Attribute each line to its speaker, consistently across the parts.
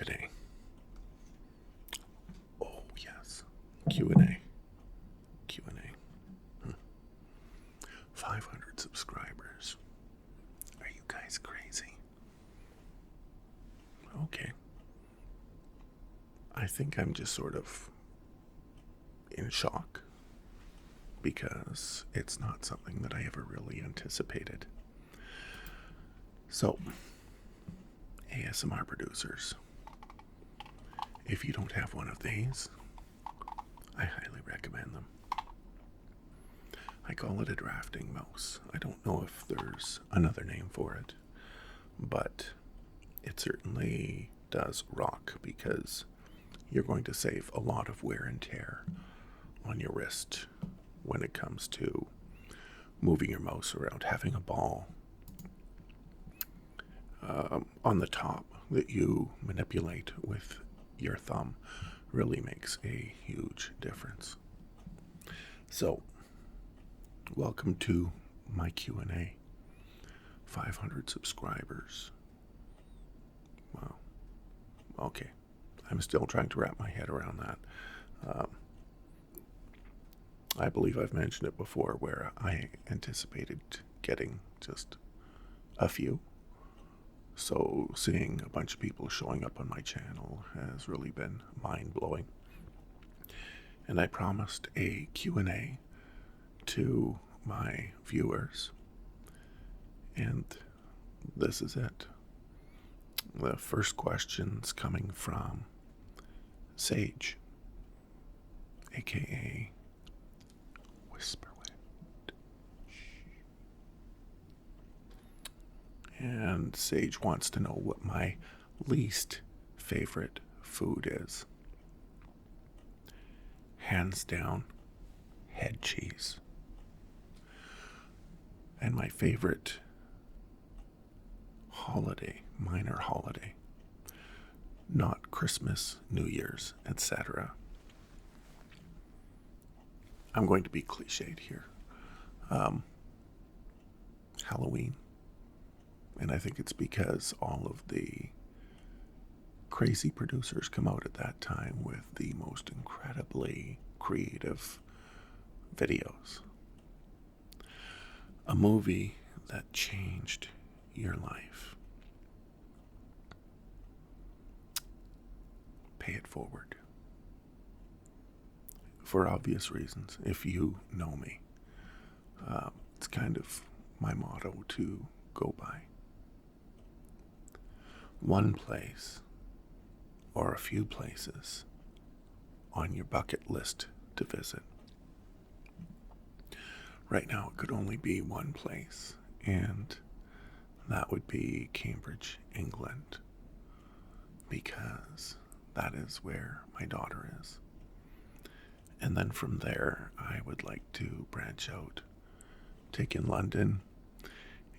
Speaker 1: today? Oh, yes. Q&A. Q&A. 500 subscribers. Are you guys crazy? Okay. I think I'm just sort of in shock because it's not something that I ever really anticipated. So, ASMR producers, if you don't have one of these, I highly recommend them. I call it a drafting mouse. I don't know if there's another name for it, but it certainly does rock because you're going to save a lot of wear and tear on your wrist when it comes to moving your mouse around. Having a ball on the top that you manipulate with your thumb really makes a huge difference. So, welcome to my Q&A. 500 subscribers. Wow. Okay. I'm still trying to wrap my head around that. I believe I've mentioned it before where I anticipated getting just a few. So seeing a bunch of people showing up on my channel has really been mind-blowing. And I promised a Q&A to my viewers. And this is it. The first question's coming from Sage, aka Whisperwind. And Sage wants to know what my least favorite food is. Hands down, head cheese. And my favorite holiday, minor holiday, not Christmas, New Year's, etc. I'm going to be cliched here. Halloween. And I think it's because all of the crazy producers come out at that time with the most incredibly creative videos. A movie that changed your life. Pay it forward. For obvious reasons, if you know me. It's kind of my motto to go by. One place or a few places on your bucket list to visit. Right now it could only be one place, and that would be Cambridge, England, because that is where my daughter is. And then from there, I would like to branch out, take in London,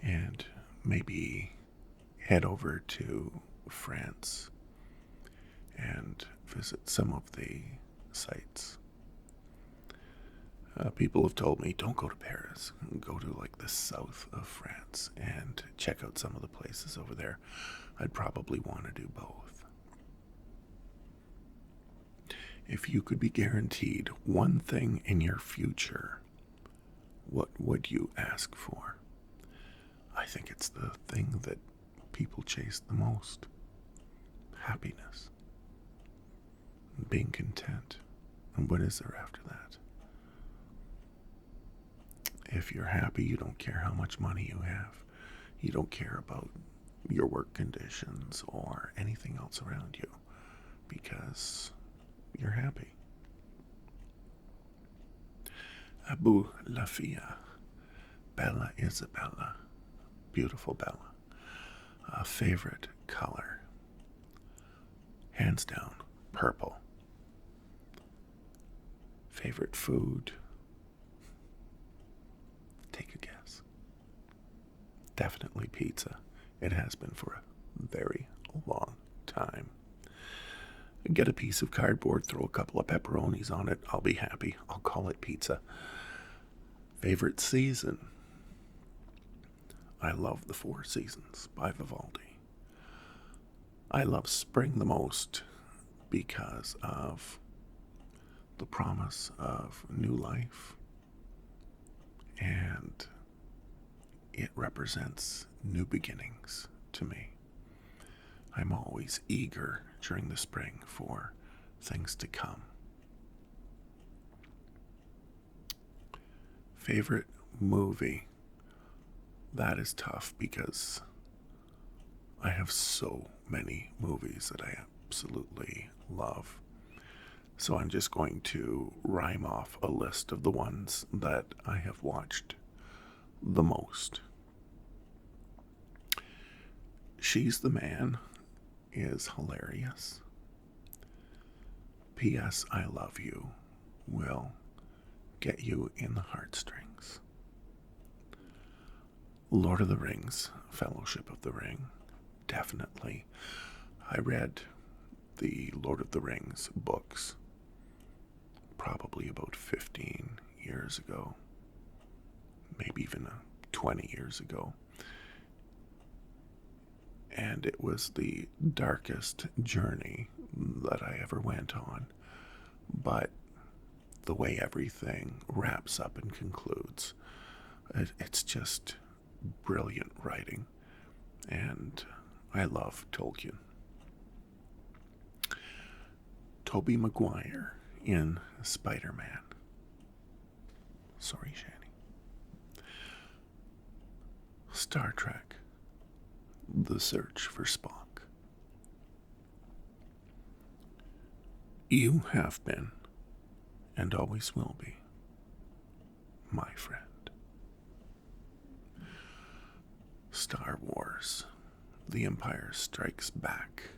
Speaker 1: and maybe head over to France and visit some of the sites. People have told me, don't go to Paris, go to like the south of France and check out some of the places over there. I'd probably want to do both. If you could be guaranteed one thing in your future, what would you ask for? I think it's the thing that people chase the most. Happiness. Being content. And what is there after that? If you're happy, you don't care how much money you have. You don't care about your work conditions or anything else around you because you're happy. Abu Lafia, Bella Isabella, beautiful Bella. Favorite color? Hands down, purple. Favorite food? Take a guess. Definitely pizza. It has been for a very long time. Get a piece of cardboard, throw a couple of pepperonis on it. I'll be happy. I'll call it pizza. Favorite season? I love the Four Seasons by Vivaldi. I love spring the most because of the promise of new life, and it represents new beginnings to me. I'm always eager during the spring for things to come. Favorite movie? That is tough because I have so many movies that I absolutely love. So I'm just going to rhyme off a list of the ones that I have watched the most. She's the Man is hilarious. P.S. I Love You will get you in the heartstrings. Lord of the Rings, Fellowship of the Ring, definitely. I read the Lord of the Rings books probably about 15 years ago, maybe even 20 years ago. And it was the darkest journey that I ever went on. But the way everything wraps up and concludes, it's just brilliant writing. And I love Tolkien. Tobey Maguire in Spider-Man. Sorry, Shani. Star Trek, The Search for Spock. You have been, and always will be, my friend. Star Wars, The Empire Strikes Back.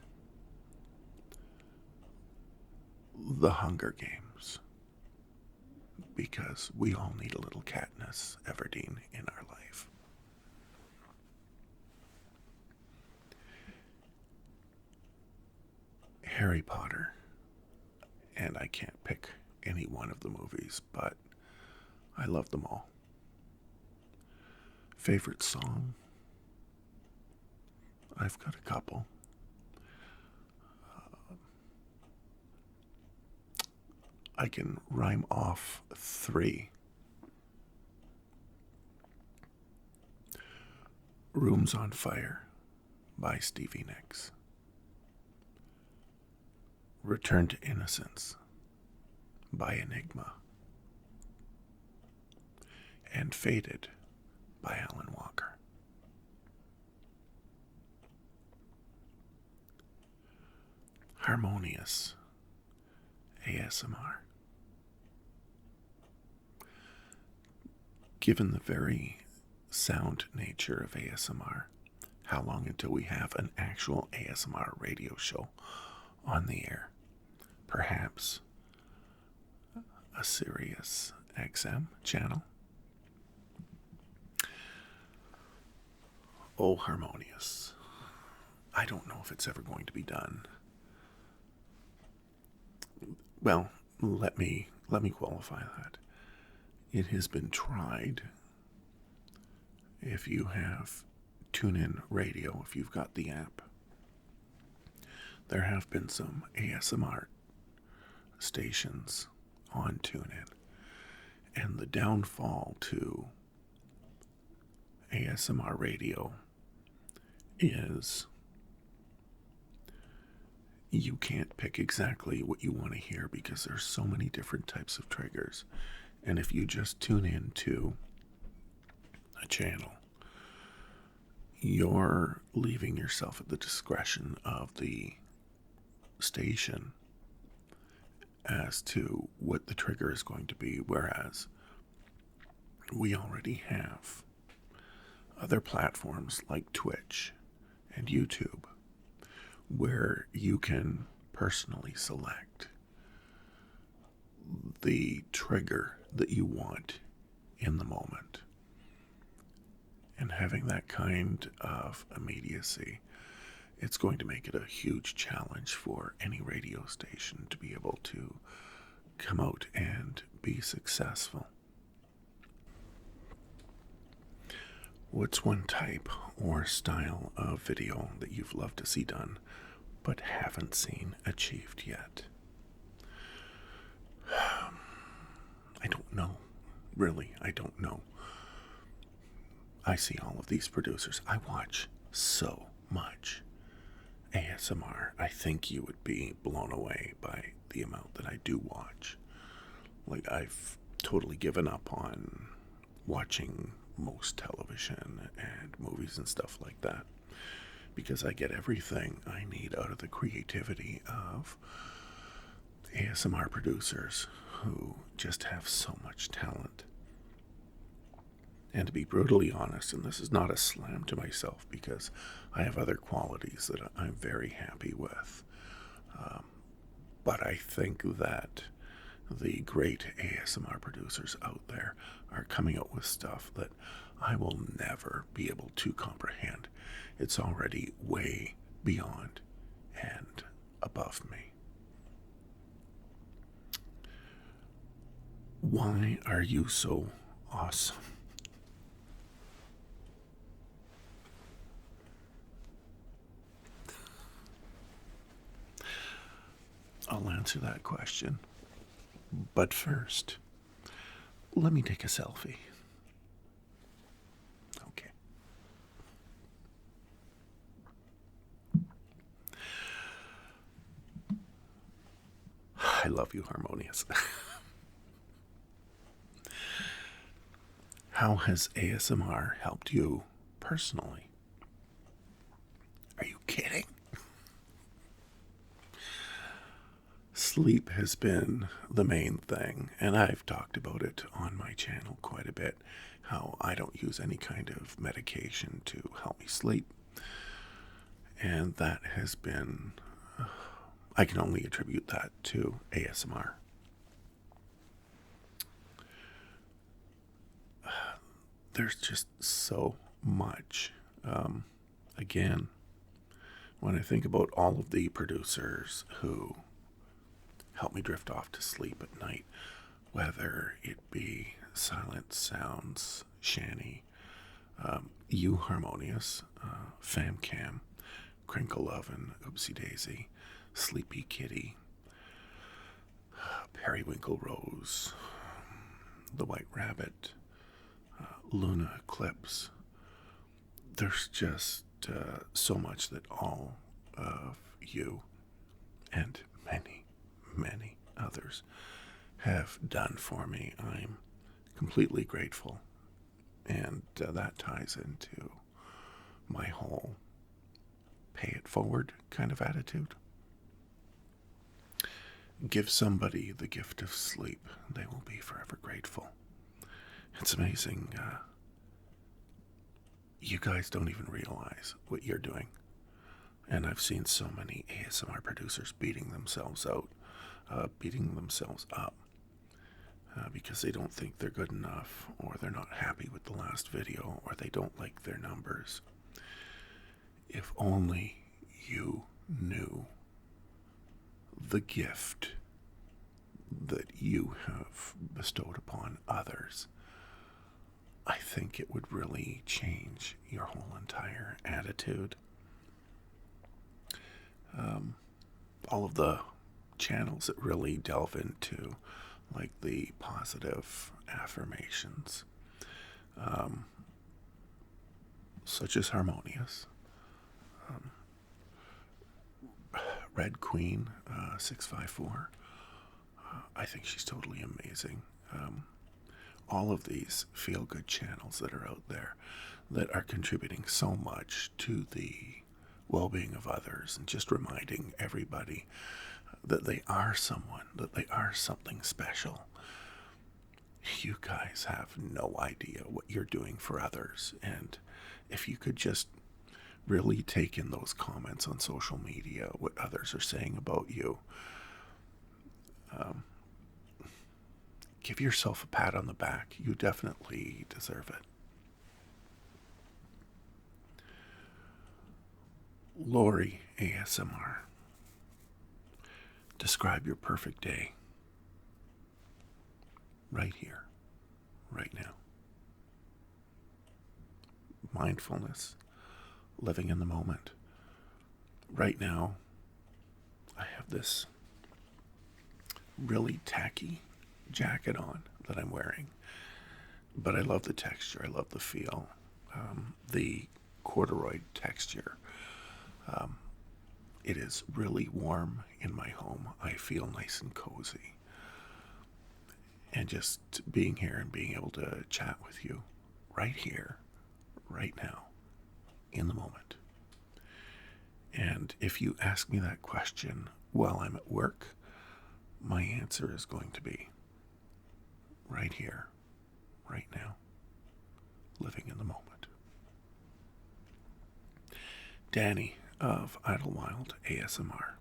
Speaker 1: The Hunger Games, because we all need a little Katniss Everdeen in our life. Harry Potter, and I can't pick any one of the movies, but I love them all. Favorite song? I've got a couple. I can rhyme off 3. Rooms on Fire by Stevie Nicks. Return to Innocence by Enigma. And Faded by Alan Walker. Harmonious, ASMR. Given the very sound nature of ASMR, how long until we have an actual ASMR radio show on the air? Perhaps a Sirius XM channel? Oh, Harmonious. I don't know if it's ever going to be done. Well, let me qualify that. It has been tried. If you have TuneIn Radio, if you've got the app, there have been some ASMR stations on TuneIn. And the downfall to ASMR radio is you can't pick exactly what you want to hear because there's so many different types of triggers. And if you just tune in to a channel, you're leaving yourself at the discretion of the station as to what the trigger is going to be, whereas we already have other platforms like Twitch and YouTube where you can personally select the trigger that you want in the moment. And having that kind of immediacy, it's going to make it a huge challenge for any radio station to be able to come out and be successful. What's one type or style of video that you've loved to see done but haven't seen achieved yet. I don't know. Really, I don't know. I see all of these producers. I watch so much ASMR. I think you would be blown away by the amount that I do watch. Like, I've totally given up on watching most television and movies and stuff like that because I get everything I need out of the creativity of ASMR producers who just have so much talent. And to be brutally honest, and this is not a slam to myself because I have other qualities that I'm very happy with, but I think that the great ASMR producers out there are coming out with stuff that I will never be able to comprehend. It's already way beyond and above me. Why are you so awesome? I'll answer that question. But first, let me take a selfie. Okay. I love you, Harmonious. How has ASMR helped you personally? Are you kidding? Sleep has been the main thing, and I've talked about it on my channel quite a bit, how I don't use any kind of medication to help me sleep. And that has been, I can only attribute that to ASMR. There's just so much. Again, when I think about all of the producers who help me drift off to sleep at night, whether it be Silent Sounds, Shanny, You Harmonious, FamCam, Crinkle Oven, Oopsie Daisy, Sleepy Kitty, Periwinkle Rose, The White Rabbit, Luna Eclipse. There's just so much that all of you and many others have done for me. I'm completely grateful, and that ties into my whole pay it forward kind of attitude. Give somebody the gift of sleep, they will be forever grateful. It's amazing. You guys don't even realize what you're doing. And I've seen so many ASMR producers beating themselves up because they don't think they're good enough, or they're not happy with the last video, or they don't like their numbers. If only you knew the gift that you have bestowed upon others, I think it would really change your whole entire attitude. All of the channels that really delve into like the positive affirmations, such as Harmonious, Red Queen 654. I think she's totally amazing. All of these feel-good channels that are out there that are contributing so much to the well-being of others, and just reminding everybody that they are someone, that they are something special. You guys have no idea what you're doing for others, and if you could just really take in those comments on social media, what others are saying about you, give yourself a pat on the back. You definitely deserve it. Lori ASMR. Describe your perfect day. Right here, right now. Mindfulness, living in the moment. Right now, I have this really tacky jacket on that I'm wearing, but I love the texture. I love the feel, the corduroy texture. It is really warm in my home. I feel nice and cozy. And just being here and being able to chat with you right here, right now, in the moment. And if you ask me that question while I'm at work, my answer is going to be right here, right now, living in the moment. Danny of Idlewild ASMR.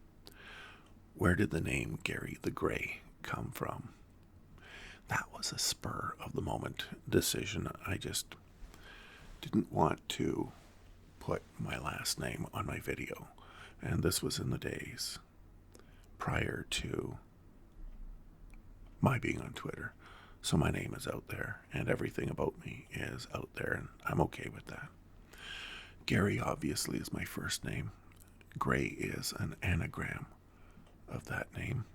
Speaker 1: Where did the name Gary the Gray come from? That was a spur of the moment decision. I just didn't want to put my last name on my video. And this was in the days prior to my being on Twitter. So my name is out there and everything about me is out there, and I'm okay with that. Gary obviously is my first name. Gray is an anagram of that name.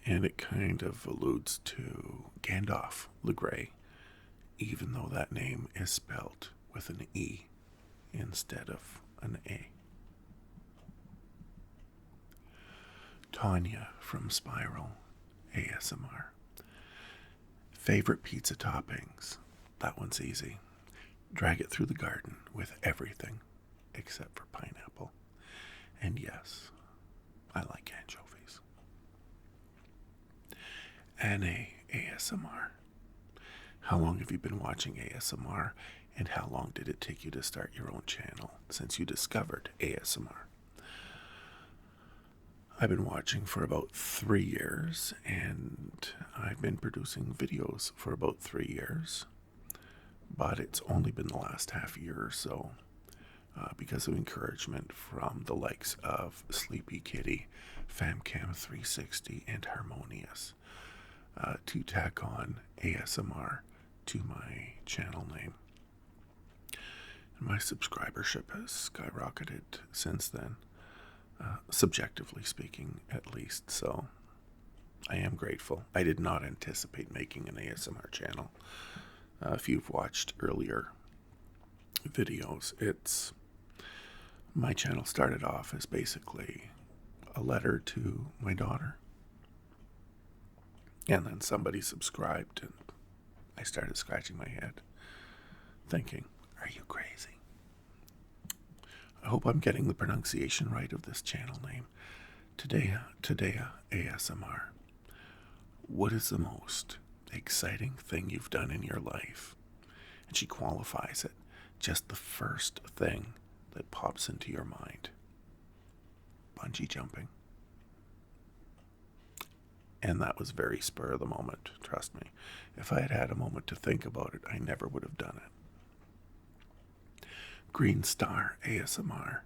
Speaker 1: And it kind of alludes to Gandalf the Grey, even though that name is spelled with an E instead of an A. Tanya from Spiral ASMR. Favorite pizza toppings? That one's easy. Drag it through the garden with everything except for pineapple. And yes, I like anchovies. Anna ASMR. How long have you been watching ASMR, and how long did it take you to start your own channel since you discovered ASMR? I've been watching for about 3 years, and I've been producing videos for about 3 years, but it's only been the last half year or so because of encouragement from the likes of Sleepy Kitty, FamCam360, and Harmonious to tack on ASMR to my channel name. And my subscribership has skyrocketed since then, subjectively speaking at least, so I am grateful. I did not anticipate making an ASMR channel. If you've watched earlier videos, my channel started off as basically a letter to my daughter. And then somebody subscribed, and I started scratching my head, thinking, are you crazy? I hope I'm getting the pronunciation right of this channel name. Tadea ASMR. What is the most exciting thing you've done in your life? And she qualifies it. Just the first thing that pops into your mind. Bungee jumping. And that was very spur of the moment, trust me. If I had had a moment to think about it, I never would have done it. Green Star ASMR.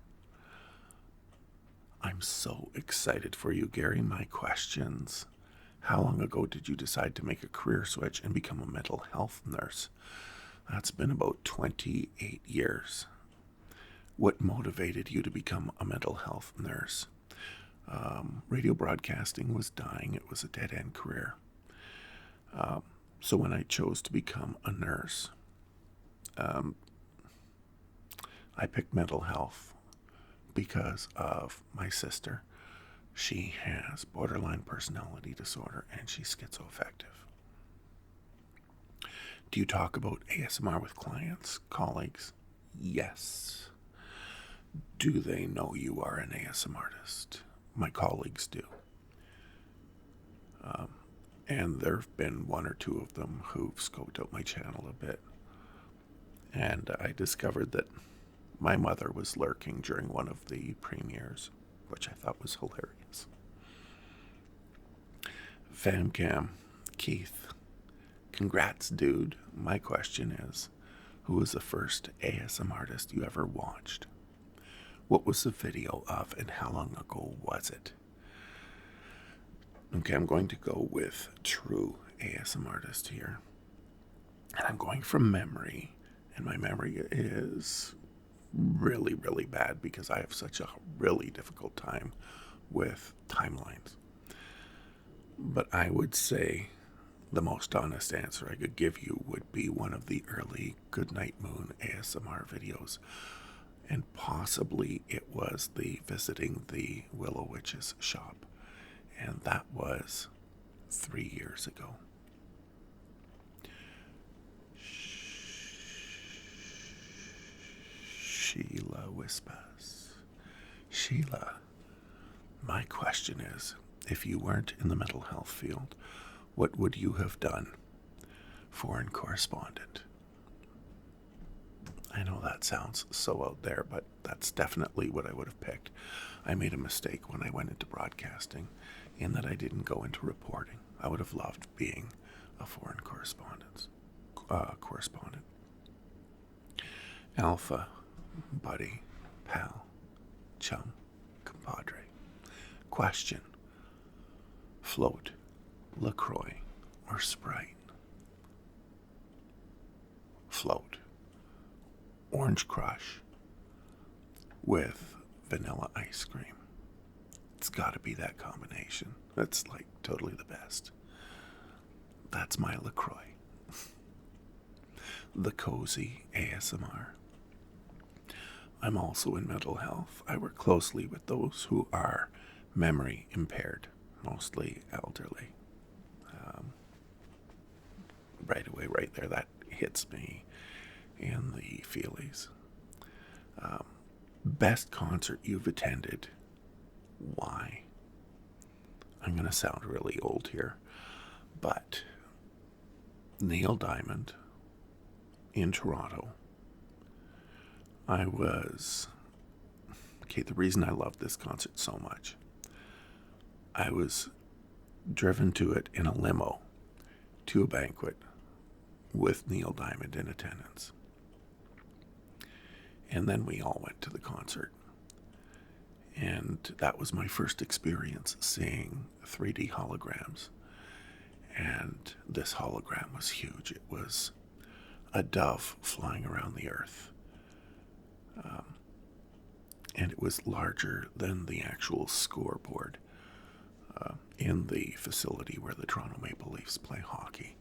Speaker 1: I'm so excited for you, Gary. My questions. How long ago did you decide to make a career switch and become a mental health nurse? That's been about 28 years. What motivated you to become a mental health nurse? Radio broadcasting was dying. It was a dead-end career. So when I chose to become a nurse, I picked mental health because of my sister. She has borderline personality disorder and she's schizoaffective. Do you talk about ASMR with clients, colleagues? Yes. Do they know you are an ASMRtist? My colleagues do. And there have been one or two of them who've scoped out my channel a bit. And I discovered that my mother was lurking during one of the premieres, which I thought was hilarious. FamCam, Keith. Congrats, dude. My question is, who was the first ASMRtist you ever watched? What was the video of, and how long ago was it? Okay, I'm going to go with true ASMRtist here. And I'm going from memory, and my memory is really, really bad because I have such a really difficult time with timelines. But I would say the most honest answer I could give you would be one of the early Goodnight Moon ASMR videos. And possibly it was the visiting the Willow Witch's shop. And that was 3 years ago. Sheila whispers. Sheila, my question is, if you weren't in the mental health field, what would you have done? Foreign correspondent. I know that sounds so out there, but that's definitely what I would have picked. I made a mistake when I went into broadcasting in that I didn't go into reporting. I would have loved being a foreign correspondent. Alpha, buddy, pal, chum, compadre. Question. Float, LaCroix, or Sprite? Float. Orange Crush with vanilla ice cream. It's got to be that combination. That's like totally the best. That's my LaCroix. The Cozy ASMR. I'm also in mental health. I work closely with those who are memory impaired, mostly elderly. Right away, right there, that hits me in the feelies. Best concert you've attended? Why? I'm going to sound really old here, but Neil Diamond in Toronto. The reason I love this concert so much, I was driven to it in a limo to a banquet with Neil Diamond in attendance. And then we all went to the concert. And that was my first experience seeing 3D holograms. And this hologram was huge. It was a dove flying around the earth. And it was larger than the actual scoreboard in the facility where the Toronto Maple Leafs play hockey.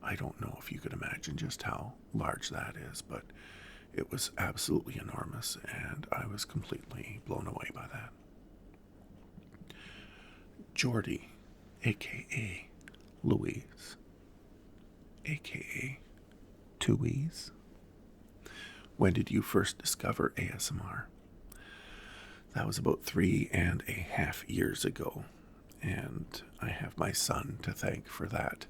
Speaker 1: I don't know if you could imagine just how large that is, but it was absolutely enormous, and I was completely blown away by that. Jordy, a.k.a. Louise, a.k.a. Tooies. When did you first discover ASMR? That was about 3.5 years ago, and I have my son to thank for that.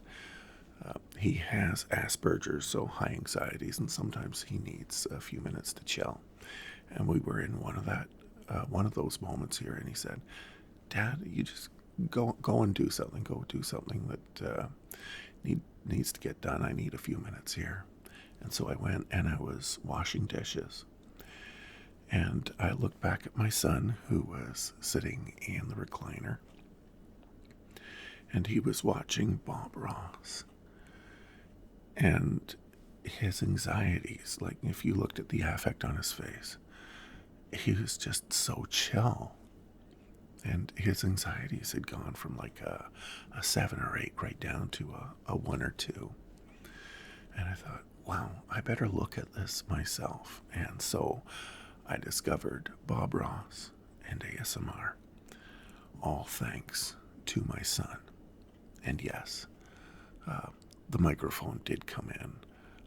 Speaker 1: He has Asperger's, so high anxieties, and sometimes he needs a few minutes to chill. And we were in one of those moments here, and he said, "Dad, you just go and do something. Go do something that needs to get done. I need a few minutes here." And so I went and I was washing dishes. And I looked back at my son, who was sitting in the recliner, and he was watching Bob Ross. And his anxieties, like if you looked at the affect on his face, he was just so chill. And his anxieties had gone from like a 7 or 8 right down to a 1 or 2. And I thought, wow, I better look at this myself. And so I discovered Bob Ross and ASMR, all thanks to my son. And yes, the microphone did come in.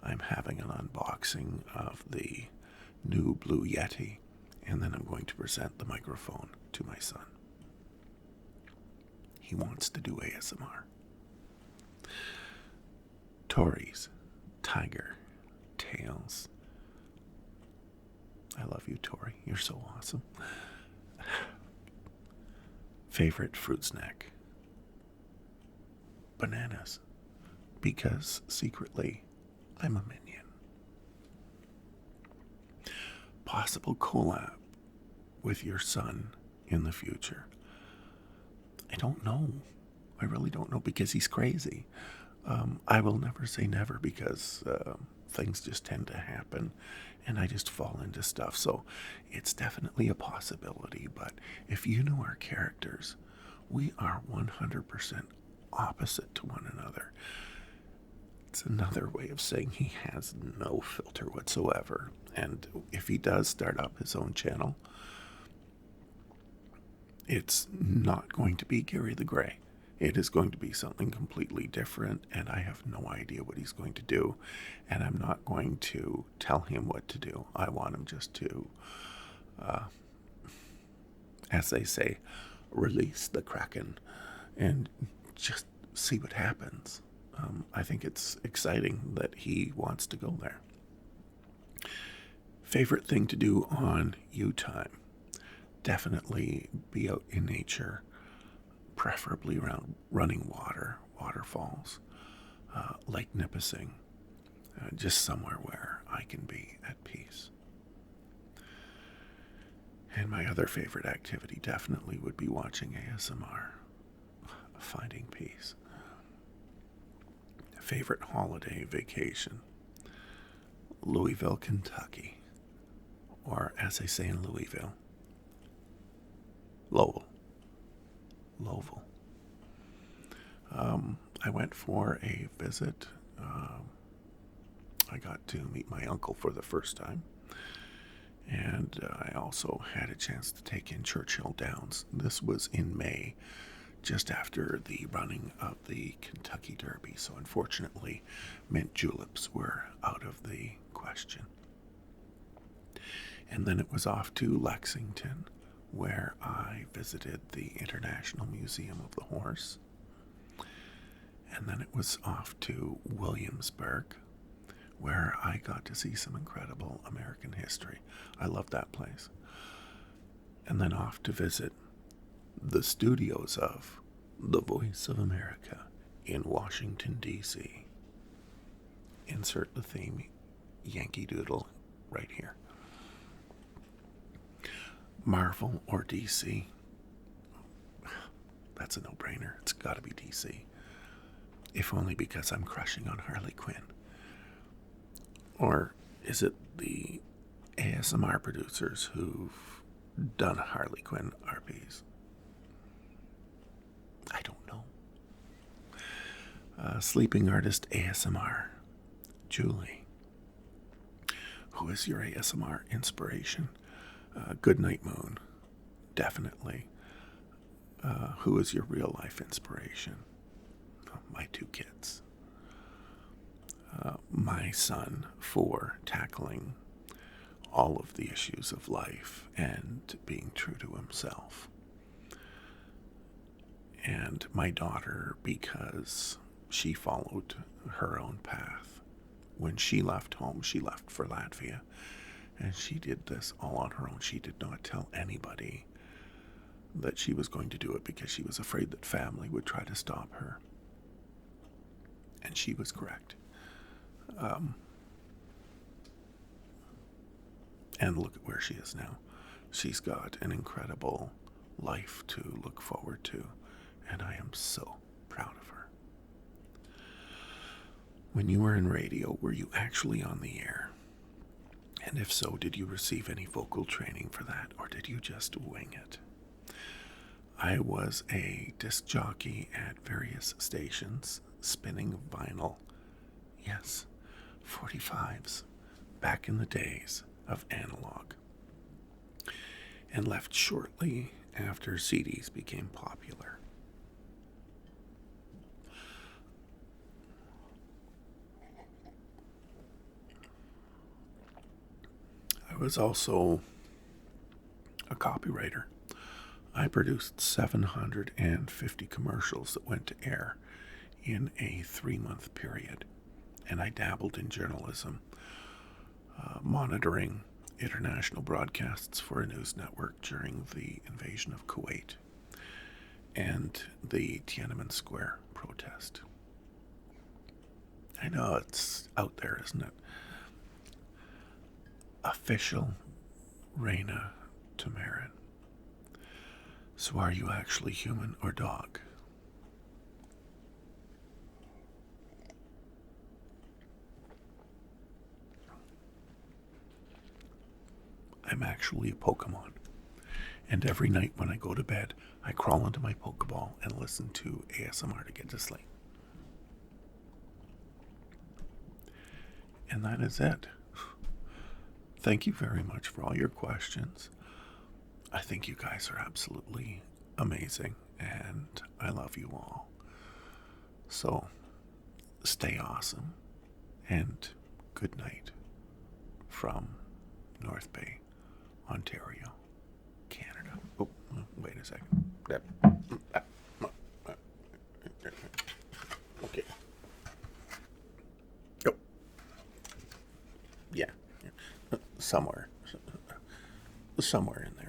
Speaker 1: I'm having an unboxing of the new Blue Yeti, and then I'm going to present the microphone to my son. He wants to do ASMR. Tori's Tiger Tails. I love you, Tori. You're so awesome. Favorite fruit snack? Bananas. Because secretly, I'm a minion. Possible collab with your son in the future? I don't know. I really don't know, because he's crazy. I will never say never, because things just tend to happen, and I just fall into stuff. So it's definitely a possibility, but if you know our characters, we are 100% opposite to one another. It's another way of saying he has no filter whatsoever. And if he does start up his own channel, it's not going to be Gary the Gray. It is going to be something completely different, and I have no idea what he's going to do. And I'm not going to tell him what to do. I want him just to, as they say, release the Kraken and just see what happens. I think it's exciting that he wants to go there. Favorite thing to do on you time? Definitely be out in nature, preferably around running water, waterfalls, Lake Nipissing, just somewhere where I can be at peace. And my other favorite activity definitely would be watching ASMR, finding peace. Favorite holiday vacation? Louisville, Kentucky. Or as they say in Louisville, Lowell. I went for a visit. I got to meet my uncle for the first time. And I also had a chance to take in Churchill Downs. This was in May, just after the running of the Kentucky Derby. So unfortunately, mint juleps were out of the question. And then it was off to Lexington, where I visited the International Museum of the Horse. And then it was off to Williamsburg, where I got to see some incredible American history. I love that place. And then off to visit the studios of The Voice of America in Washington, D.C. Insert the theme, Yankee Doodle, right here. Marvel or DC? That's a no-brainer. It's got to be DC. If only because I'm crushing on Harley Quinn. Or is it the ASMR producers who've done Harley Quinn RPs? I don't know. Sleeping artist ASMR. Julie. Who is your ASMR inspiration? Goodnight Moon. Definitely. Who is your real life inspiration? My two kids. My son for tackling all of the issues of life and being true to himself. And my daughter because she followed her own path. When she left home, she left for Latvia. And she did this all on her own. She did not tell anybody that she was going to do it because she was afraid that family would try to stop her. And she was correct. And look at where she is now. She's got an incredible life to look forward to, and I am so proud of her. When you were in radio, were you actually on the air? And if so, did you receive any vocal training for that, or did you just wing it? I was a disc jockey at various stations, spinning vinyl. Yes, 45s, back in the days of analog. And left shortly after CDs became popular. I was also a copywriter. I produced 750 commercials that went to air in a 3-month period. And I dabbled in journalism, monitoring international broadcasts for a news network during the invasion of Kuwait and the Tiananmen Square protest. I know it's out there, isn't it? Official Raina Tamarin. So are you actually human or dog? I'm actually a Pokemon. And every night when I go to bed, I crawl into my Pokeball and listen to ASMR to get to sleep. And that is it. Thank you very much for all your questions. I think you guys are absolutely amazing, and I love you all. So, stay awesome, and good night from North Bay, Ontario, Canada. Oh, wait a second. Okay. Oh, yeah. Somewhere in there.